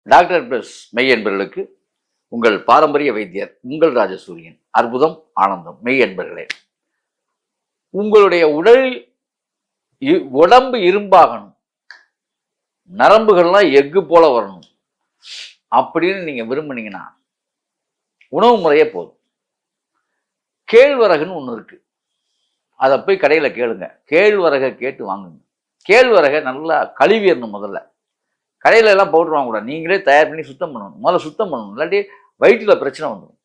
Doctor plus மெய் என்பர்களுக்கு உங்கள் பாரம்பரிய வைத்தியர் உங்கள் ராஜசூரியன். அற்புதம் ஆனந்தம். மெய் என்பர்களே, உங்களுடைய உடம்பு இரும்பாகணும், நரம்புகள்லாம் எஃகு போல வரணும் அப்படின்னு நீங்க விரும்புனீங்கன்னா உணவு முறையே போதும். கேழ்வரகுன்னு ஒன்று இருக்கு, அதை போய் கடையில் கேளுங்க. கேழ்வரகை கேட்டு வாங்குங்க. கேழ்வரகை நல்லா கழுவிடணும். முதல்ல கடையில எல்லாம் பவுடர் வாங்கக்கூடாது, நீங்களே தயார் பண்ணி சுத்தம் பண்ணணும். முதல்ல சுத்தம் பண்ணணும், இல்லாட்டி வயிற்றுல பிரச்சனை வந்துடும்.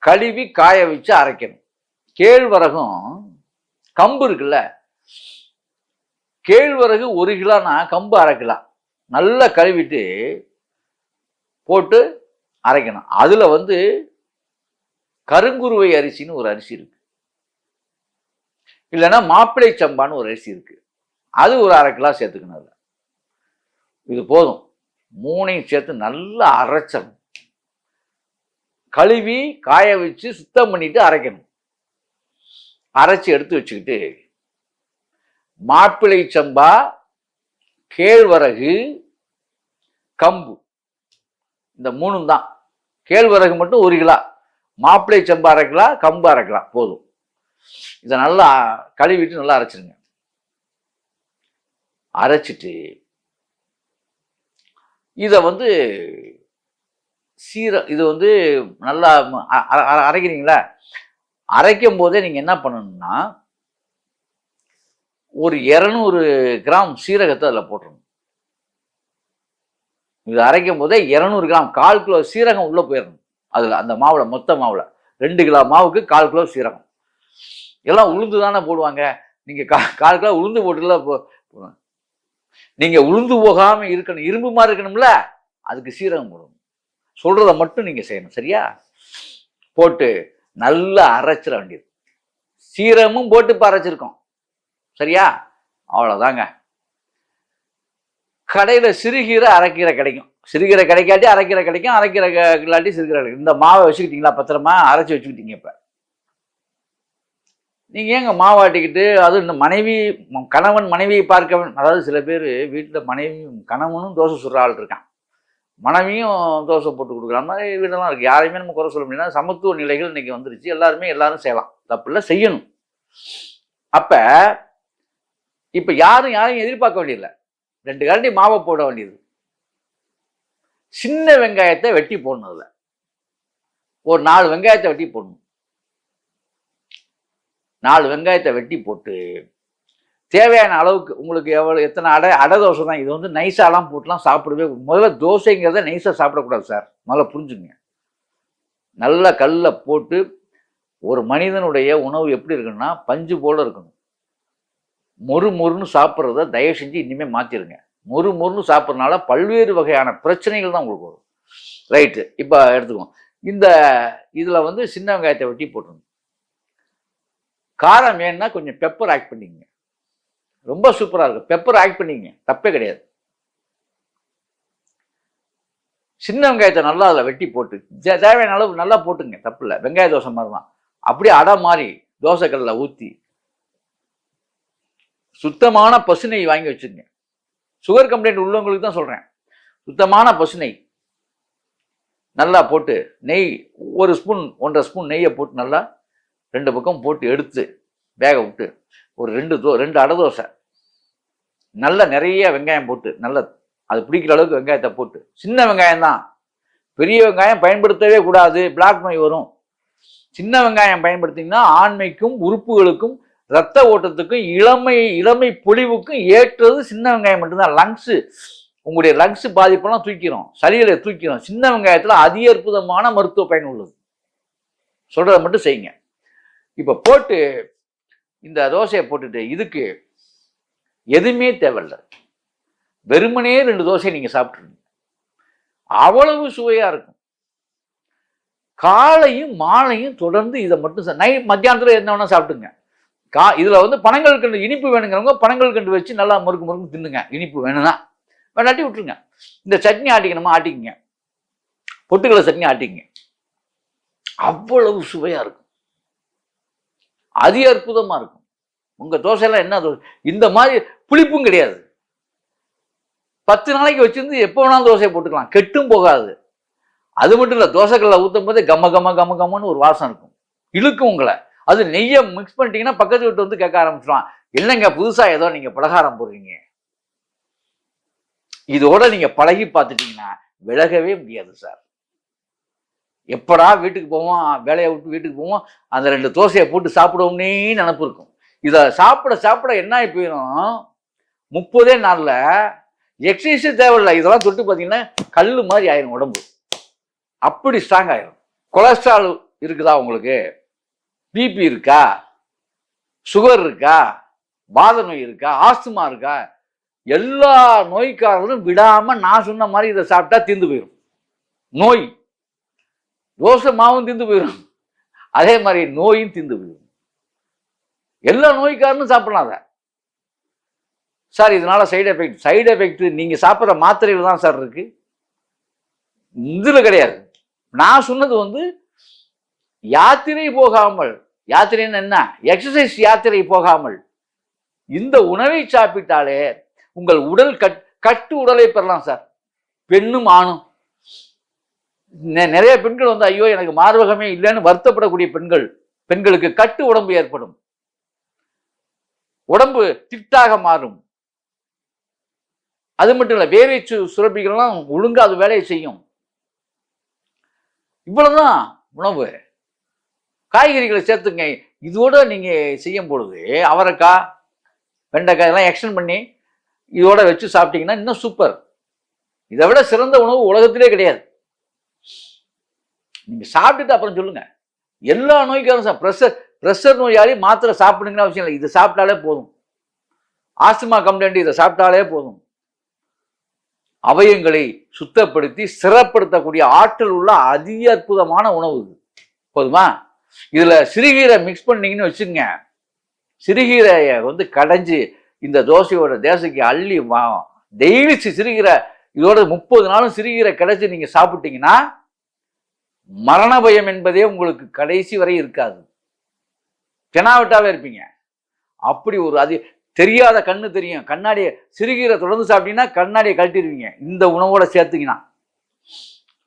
கழுவி காய வச்சு அரைக்கணும். கேழ்வரகும் கம்பு இருக்குல்ல, கேழ்வரகு 1 கிலோனா கம்பு 1/2 கிலோ நல்லா கழுவிட்டு போட்டு அரைக்கணும். அதுல கருங்குருவை அரிசின்னு ஒரு அரிசி இருக்கு, இல்லைன்னா மாப்பிள்ளை சம்பான்னு ஒரு அரிசி இருக்கு, அது ஒரு 1/2 கிலோ சேர்த்துக்கணும். அதுல இது போதும். 3ஐயும் சேர்த்து நல்லா அரைச்சணும். கழுவி காய வச்சு சுத்தம் பண்ணிட்டு அரைக்கணும். அரைச்சி எடுத்து வச்சுக்கிட்டு மாப்பிள்ளை சம்பா, கேழ்வரகு, கம்பு, இந்த 3 தான். கேழ்வரகு மட்டும் 1 கிலோ, மாப்பிள்ளை சம்பா 1/2 கிலோ, கம்பு 1/2 கிலோ போதும். இதை நல்லா கழுவிட்டு நல்லா அரைச்சிருங்க. அரைச்சிட்டு இதை இது நல்லா அரைக்கிறீங்களா? அரைக்கும் போதே நீங்க என்ன பண்ணணும்னா, ஒரு 200 கிராம் சீரகத்தை அதில் போட்டுருணும். இது அரைக்கும் போதே 200 கிராம், 1/4 கிலோ சீரகம் உள்ள போயிடணும். அதுல அந்த மாவுல, மொத்த மாவுல 2 கிலோ மாவுக்கு 1/4 கிலோ சீரகம். எல்லாம் உளுந்து தானே போடுவாங்க, நீங்க 1/4 கிலோ உளுந்து போட்டுல நீங்க உளுந்து போகாம இருக்கணும், இரும்பு மாதிரி இருக்கணும்ல, அதுக்கு சீரகம் போடணும். சொல்றதை மட்டும் நீங்க செய்யணும், சரியா? போட்டு நல்லா அரைச்சிட வேண்டியது. சீரகமும் போட்டு இப்போ அரைச்சிருக்கோம், சரியா? அவ்வளவுதாங்க. கடையில சிறுகீரை அரைக்கீரை கிடைக்கும், சிறுகீரை கிடைக்காட்டி அரைக்கீரை கிடைக்கும், அரைக்கீரை இல்லாட்டி சிறுகீரை கிடைக்கும். இந்த மாவை வச்சுக்கிட்டீங்களா, பத்திரமா அரைச்சி வச்சுக்கிட்டீங்க. இப்ப நீங்க ஏங்க மாவாட்டிக்கிட்டு, அது இந்த கணவன் மனைவியை பார்க்க, அதாவது சில பேர் வீட்டுல கணவனும் தோசை சுடுற ஆள் இருக்கான், மனைவியும் தோசை போட்டு கொடுக்குற மாதிரி வீடெல்லாம் இருக்கு. யாரையுமே நம்ம குறை சொல்ல முடியாது. சமத்துவ நிலைகள் இன்னைக்கு வந்துருச்சு, எல்லாரும் செய்யலாம், தப்புல செய்யணும். அப்ப இப்ப யாரையும் எதிர்பார்க்க வேண்டியதில்லை. 2 கரண்டி மாவை போட வேண்டியது. சின்ன வெங்காயத்தை வெட்டி போடணும். அதுல ஒரு 4 வெங்காயத்தை வெட்டி போடணும். 4 வெங்காயத்தை வெட்டி போட்டு தேவையான அளவுக்கு, உங்களுக்கு எத்தனை அடை தோசை தான், இது நைஸாலாம் போட்டுலாம் சாப்பிடவே. முதல்ல தோசைங்கிறத நைஸா சாப்பிடக்கூடாது சார், முதல்ல புரிஞ்சுங்க. நல்ல கல்ல போட்டு, ஒரு மனிதனுடைய உணவு எப்படி இருக்குன்னா பஞ்சு போல இருக்கணும். மொறுன்னு சாப்பிட்றத தயவு செஞ்சு இனிமே மாத்திருங்க. மொறுன்னு சாப்பிட்றதுனால பல்வேறு வகையான பிரச்சனைகள் தான் உங்களுக்கு வரும். ரைட்டு, இப்ப எடுத்துக்கோங்க. இதுல சின்ன வெங்காயத்தை வெட்டி போட்டுருங்க. காரம் வேணும்னா கொஞ்சம் பெப்பர் ஆட் பண்ணிக்கங்க, ரொம்ப சூப்பரா இருக்கும். பெப்பர் ஆட் பண்ணிக்கங்க, தப்பே கிடையாது. சின்ன வெங்காயத்தை நல்லா அதில் வெட்டி போட்டு தேவையான அளவு நல்லா போட்டுங்க, தப்பு இல்லை. வெங்காய தோசை மாதிரி தான். அப்படியே அடை மாதிரி தோசைக்கல்ல ஊற்றி சுத்தமான பசுனை வாங்கி வச்சுருங்க. சுகர் கம்ப்ளைண்ட் உள்ளவங்களுக்கு தான் சொல்றேன். சுத்தமான பசுனை நல்லா போட்டு, நெய் 1 ஸ்பூன் 1.5 ஸ்பூன் நெய்யை போட்டு நல்லா 2 பக்கம் போட்டு எடுத்து வேக விட்டு, ஒரு 2 அடை தோசை நல்ல நிறைய வெங்காயம் போட்டு, நல்லா அது பிடிக்கிற அளவுக்கு வெங்காயத்தை போட்டு, சின்ன வெங்காயம் தான், பெரிய வெங்காயம் பயன்படுத்தவே கூடாது, பிளாக் நோய் வரும். சின்ன வெங்காயம் பயன்படுத்திங்கன்னா ஆண்மைக்கும் உறுப்புகளுக்கும் இரத்த ஓட்டத்துக்கும் இளமை பொலிவுக்கும் ஏற்றது சின்ன வெங்காயம் மட்டும்தான். உங்களுடைய லங்ஸ் பாதிப்பெல்லாம் தூக்கிறோம், சளிகளை தூக்கிறோம். சின்ன வெங்காயத்துல அதி அற்புதமான மருத்துவ பயன் உள்ளது. சொல்றதை மட்டும் செய்யுங்க. இப்ப போட்டு இந்த தோசையை போட்டுட்டு, இதுக்கு எதுவுமே தேவையில்லை, வெறுமனே 2 தோசையை நீங்க சாப்பிட்டுருங்க, அவ்வளவு சுவையா இருக்கும். காலையும் மாலையும் தொடர்ந்து இதை மட்டும் மத்தியானத்துல என்ன வேணா சாப்பிட்டுங்க. இதுல பனங்கள் கண்டு இனிப்பு வேணுங்கிறவங்க பனங்கள் கண்டு வச்சு நல்லா முறுக்கு தின்னுங்க. இனிப்பு வேணும்னா வேணாட்டி விட்டுருங்க. இந்த சட்னி ஆட்டிக்கணுமா ஆட்டிக்குங்க, பொட்டுக்கடலை சட்னி ஆட்டிக்குங்க, அவ்வளவு சுவையா இருக்கும், அதி அற்புதமா இருக்கும். உங்க தோசையெல்லாம் என்ன தோசை, இந்த மாதிரி புளிப்பும் கிடையாது. 10 நாளைக்கு வச்சிருந்து எப்போ வேணாலும் தோசையை போட்டுக்கலாம், கெட்டும் போகாது. அது மட்டும் இல்லை, தோசைக்கல்ல ஊற்றும் போது கம்ம கம்ம கம்ம கம்மன்னு ஒரு வாசம் இருக்கும், இழுக்கும் உங்களை. அது நெய்யை மிக்ஸ் பண்ணிட்டீங்கன்னா பக்கத்து வீட்டு வந்து கேட்க ஆரம்பிச்சிடுவான், இல்லைங்க புதுசா ஏதோ நீங்க பலகாரம் போடுறீங்க. இதோட நீங்க பழகி பார்த்துட்டீங்கன்னா விலகவே முடியாது சார். எப்படா வீட்டுக்கு போவோம், வேலையை விட்டு வீட்டுக்கு போவோம், அந்த 2 தோசையை போட்டு சாப்பிடுவோம்னே நினப்பு இருக்கும். இதை சாப்பிட சாப்பிட என்ன ஆகி போயிடும், 30 நாளில் எக்ஸசைஸே தேவையில்லை, இதெல்லாம் தொட்டு பார்த்தீங்கன்னா கல் மாதிரி ஆயிரும் உடம்பு, அப்படி ஸ்ட்ராங் ஆயிரும். கொலஸ்ட்ரால் இருக்குதா உங்களுக்கு, பிபி இருக்கா, சுகர் இருக்கா, வாத நோய் இருக்கா, ஆஸ்துமா இருக்கா, எல்லா நோய்க்காரர்களும் விடாம நான் சொன்ன மாதிரி இதை சாப்பிட்டா தீர்ந்து போயிடும். நோய் தோசை மாவும் தீர்ந்து போயிடும், அதே மாதிரி நோயும் தீர்ந்து போயிடும். எல்லா நோய்க்காரனும் சாப்பிடலாம் அதை. சார் இதனால சைடு எஃபெக்ட் நீங்க சாப்பிட்ற மாத்திரைகள் தான் சார் இருக்கு, இதுல கிடையாது. நான் சொன்னது வந்து யாத்திரை போகாமல், யாத்திரைன்னு என்ன, எக்ஸசைஸ் யாத்திரை போகாமல் இந்த உணவை சாப்பிட்டாலே உங்கள் உடல் கட்டு உடலை பெறலாம் சார். பெண்ணும் ஆணும், நிறைய பெண்கள் வந்து ஐயோ எனக்கு மார்பகமே இல்லைன்னு வருத்தப்படக்கூடிய பெண்களுக்கு கட்டு உடம்பு ஏற்படும், உடம்பு திட்டாக மாறும். அது மட்டும் இல்லை, வேர்வை சுரப்பிகள்லாம் ஒழுங்கா அது வேலையை செய்யும். இவ்வளவுதான் உணவு. காய்கறிகளை சேர்த்துங்க. இதோட நீங்க செய்யும் பொழுது அவரைக்காய், வெண்டைக்காய் எல்லாம் எக்ஸ்டெண்ட் பண்ணி இதோட வச்சு சாப்பிட்டீங்கன்னா இன்னும் சூப்பர். இதை விட சிறந்த உணவு உலகத்திலே கிடையாது. நீங்க சாப்பிட்டுட்டு அப்புறம் சொல்லுங்க. எல்லா நோய்க்காரும் பிரஷர் நோயாளி மாத்திரை சாப்பிடுங்கிற அவசியம் இல்லை, இதை சாப்பிட்டாலே போதும். ஆஸ்துமா கம்ப்ளைண்ட் இதை சாப்பிட்டாலே போதும். அவயங்களை சுத்தப்படுத்தி சிறப்படுத்தக்கூடிய ஆற்றல் உள்ள அதி அற்புதமான உணவு போதுமா. இதுல சிறுகீரை மிக்ஸ் பண்ணீங்கன்னு வச்சுங்க, சிறுகீரையை வந்து கடைஞ்சி இந்த தோசையோட தேசைக்கு அள்ளி டெய்லி சிறுகீரை, இதோட 30 நாளும் சிறுகீரை கிடைச்சி நீங்க சாப்பிட்டீங்கன்னா மரண பயம் என்பதே உங்களுக்கு கடைசி வரை இருக்காது, தெனாவட்டாவே இருப்பீங்க. அப்படி ஒரு அது தெரியாத கண்ணு தெரியும், கண்ணாடியை சிறுகீரை தொடர்ந்து சாப்பிட்டீங்கன்னா கண்ணாடியை கழட்டிடுவீங்க. இந்த உணவோட சேர்த்துக்கினா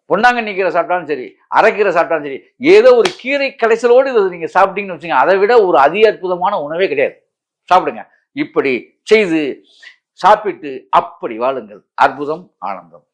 பொன்னாங்கண்ணி கீரை சாப்பிட்டாலும் சரி, அரைக்கீரை சாப்பிட்டாலும் சரி, ஏதோ ஒரு கீரை கடைசலோடு இதை நீங்க சாப்பிட்டீங்கன்னு வச்சுங்க, அதை விட ஒரு அதி அற்புதமான உணவே கிடையாது. சாப்பிடுங்க, இப்படி செய்து சாப்பிட்டு அப்படி வாழுங்கள். அற்புதம், ஆனந்தம்.